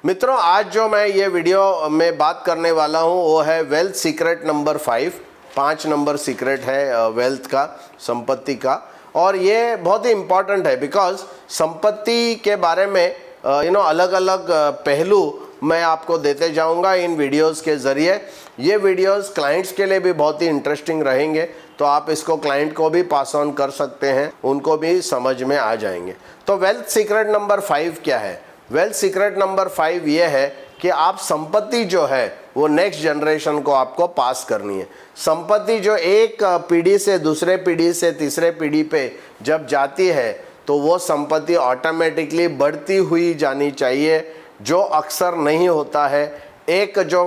मित्रों, आज जो मैं ये वीडियो में बात करने वाला हूँ वो है wealth secret number 5 number secret है वेल्थ का, संपत्ति का। और ये बहुत ही इम्पॉर्टेंट है बिकॉज संपत्ति के बारे में अलग अलग पहलू मैं आपको देते जाऊंगा इन वीडियोस के ज़रिए। ये वीडियोस क्लाइंट्स के लिए भी बहुत ही इंटरेस्टिंग रहेंगे, तो आप इसको क्लाइंट को भी पास ऑन कर सकते हैं, उनको भी समझ में आ जाएंगे। तो वेल्थ सीक्रेट नंबर 5 क्या है? वेल्थ सीक्रेट नंबर 5 ये है कि आप संपत्ति जो है वो नेक्स्ट जनरेशन को आपको पास करनी है। संपत्ति जो एक पीढ़ी से दूसरे पीढ़ी से तीसरे पीढ़ी पे जब जाती है तो वो संपत्ति ऑटोमेटिकली बढ़ती हुई जानी चाहिए, जो अक्सर नहीं होता है। एक जो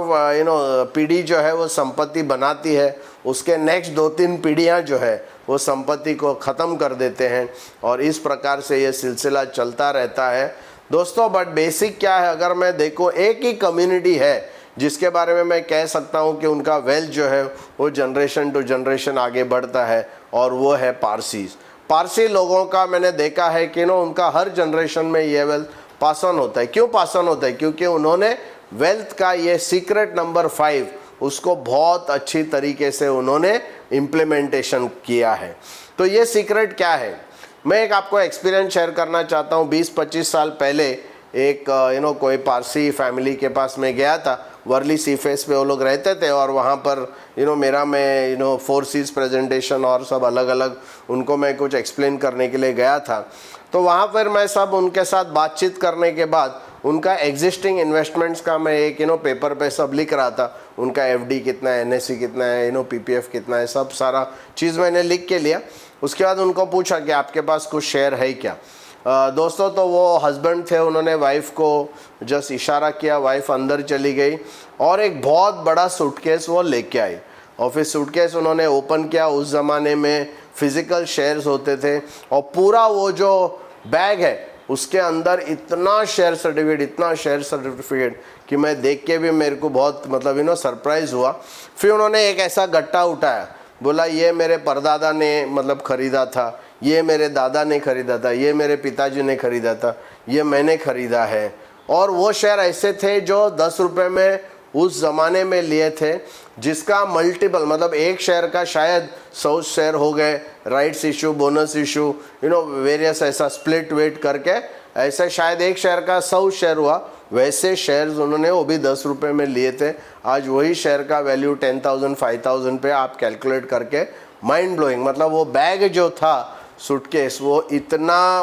पीढ़ी जो है वो संपत्ति बनाती है, उसके नेक्स्ट 2-3 पीढ़ियाँ जो है वो संपत्ति को ख़त्म कर देते हैं और इस प्रकार से ये सिलसिला चलता रहता है दोस्तों। बट बेसिक क्या है, अगर मैं देखो एक ही कम्युनिटी है जिसके बारे में मैं कह सकता हूँ कि उनका वेल्थ जो है वो जनरेशन टू जनरेशन आगे बढ़ता है, और वो है पारसीज़। पारसी लोगों का मैंने देखा है कि उनका हर जनरेशन में ये वेल्थ पास ऑन होता है। क्यों पास ऑन होता है? क्योंकि उन्होंने वेल्थ का ये सीक्रेट नंबर 5 उसको बहुत अच्छी तरीके से उन्होंने इम्प्लीमेंटेशन किया है। तो ये सीक्रेट क्या है, मैं एक आपको एक्सपीरियंस शेयर करना चाहता हूँ। 20-25 साल पहले एक कोई पारसी फैमिली के पास मैं गया था। वर्ली सी फेस पे वो लोग रहते थे और वहाँ पर मेरा मैं 4 C's प्रेजेंटेशन और सब अलग अलग उनको मैं कुछ एक्सप्लेन करने के लिए गया था। तो वहाँ पर मैं सब उनके साथ बातचीत करने के बाद उनका एग्जिस्टिंग इन्वेस्टमेंट्स का मैं एक पेपर पे सब लिख रहा था। उनका एफडी कितना है, एनएससी कितना है, पीपीएफ कितना है, सब सारा चीज़ मैंने लिख के लिया। उसके बाद उनको पूछा कि आपके पास कुछ शेयर है क्या? दोस्तों, तो वो हस्बैंड थे, उन्होंने वाइफ को जस्ट इशारा किया, वाइफ अंदर चली गई और एक बहुत बड़ा सूटकेस वो लेके आई। और फिर सूटकेस उन्होंने ओपन किया। उस ज़माने में फिज़िकल शेयर्स होते थे और पूरा वो जो बैग है उसके अंदर इतना शेयर सर्टिफिकेट कि मैं देख के भी मेरे को बहुत सरप्राइज़ हुआ। फिर उन्होंने एक ऐसा गट्टा उठाया, बोला ये मेरे परदादा ने ख़रीदा था, ये मेरे दादा ने ख़रीदा था, ये मेरे पिताजी ने ख़रीदा था, ये मैंने ख़रीदा है। और वो शेयर ऐसे थे जो 10 रुपये में उस ज़माने में लिए थे, जिसका मल्टीपल एक शेयर का शायद 100 शेयर हो गए, rights issue, bonus issue, various ऐसा स्प्लिट वेट करके ऐसे शायद एक शेयर का 100 शेयर हुआ। वैसे शेयर्स उन्होंने वो भी 10 रुपये में लिए थे। आज वही शेयर का वैल्यू 10,000 5,000 पे आप कैलकुलेट करके माइंड ब्लोइंग। वो बैग जो था सूटकेस वो इतना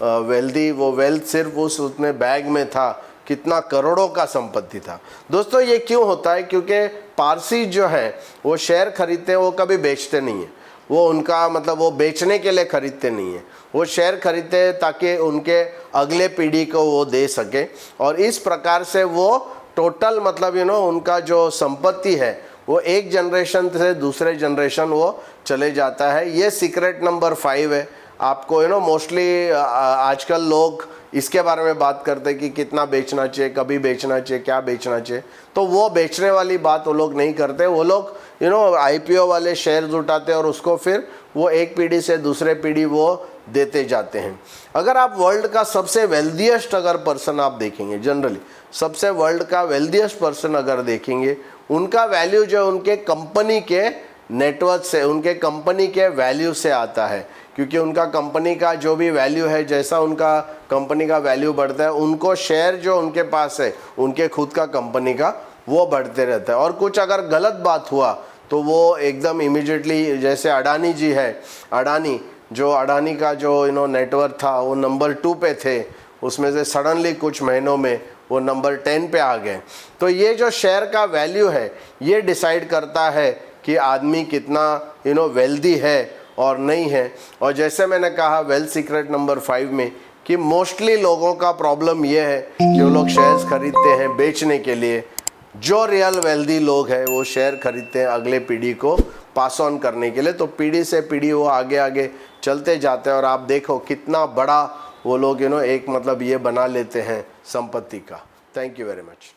वेल्दी, वो वेल्थ सिर्फ उतने बैग में था, कितना करोड़ों का संपत्ति था। दोस्तों, ये क्यों होता है? क्योंकि पारसी जो है वो शेयर खरीदते हैं, वो कभी बेचते नहीं है। वो उनका वो बेचने के लिए खरीदते नहीं है, वो शेयर खरीदते हैं ताकि उनके अगले पीढ़ी को वो दे सके। और इस प्रकार से वो टोटल उनका जो संपत्ति है वो एक जनरेशन से दूसरे जनरेशन वो चले जाता है। ये सीक्रेट नंबर 5 है। आपको मोस्टली आजकल लोग इसके बारे में बात करते हैं कि कितना बेचना चाहिए, कभी बेचना चाहिए, क्या बेचना चाहिए। तो वो बेचने वाली बात वो लोग नहीं करते। वो लोग आईपीओ वाले शेयर्स उठाते हैं और उसको फिर वो एक पीढ़ी से दूसरे पीढ़ी वो देते जाते हैं। अगर आप वर्ल्ड का सबसे वेल्दिएस्ट अगर पर्सन आप देखेंगे, जनरली सबसे वर्ल्ड का वेल्दिएस्ट पर्सन अगर देखेंगे, उनका वैल्यू जो उनके कंपनी के नेटवर्थ से, उनके कंपनी के वैल्यू से आता है। क्योंकि उनका कंपनी का जो भी वैल्यू है, जैसा उनका कंपनी का वैल्यू बढ़ता है, उनको शेयर जो उनके पास है उनके खुद का कंपनी का वो बढ़ते रहता है। और कुछ अगर गलत बात हुआ तो वो एकदम इमीडिएटली, जैसे अडानी जी है, अडानी का जो नेटवर्थ था वो नंबर 2 पे थे, उसमें से सडनली कुछ महीनों में वो नंबर 10 पे आ गए। तो ये जो शेयर का वैल्यू है ये डिसाइड करता है कि आदमी कितना वेल्दी है और नहीं है। और जैसे मैंने कहा वेल्थ सीक्रेट नंबर 5 में कि मोस्टली लोगों का प्रॉब्लम ये है कि वो लोग शेयर्स खरीदते हैं बेचने के लिए। जो रियल वेल्दी लोग हैं वो शेयर खरीदते हैं अगले पीढ़ी को पास ऑन करने के लिए। तो पीढ़ी से पीढ़ी वो आगे आगे चलते जाते हैं और आप देखो कितना बड़ा वो लोग एक ये बना लेते हैं संपत्ति का। Thank you very much.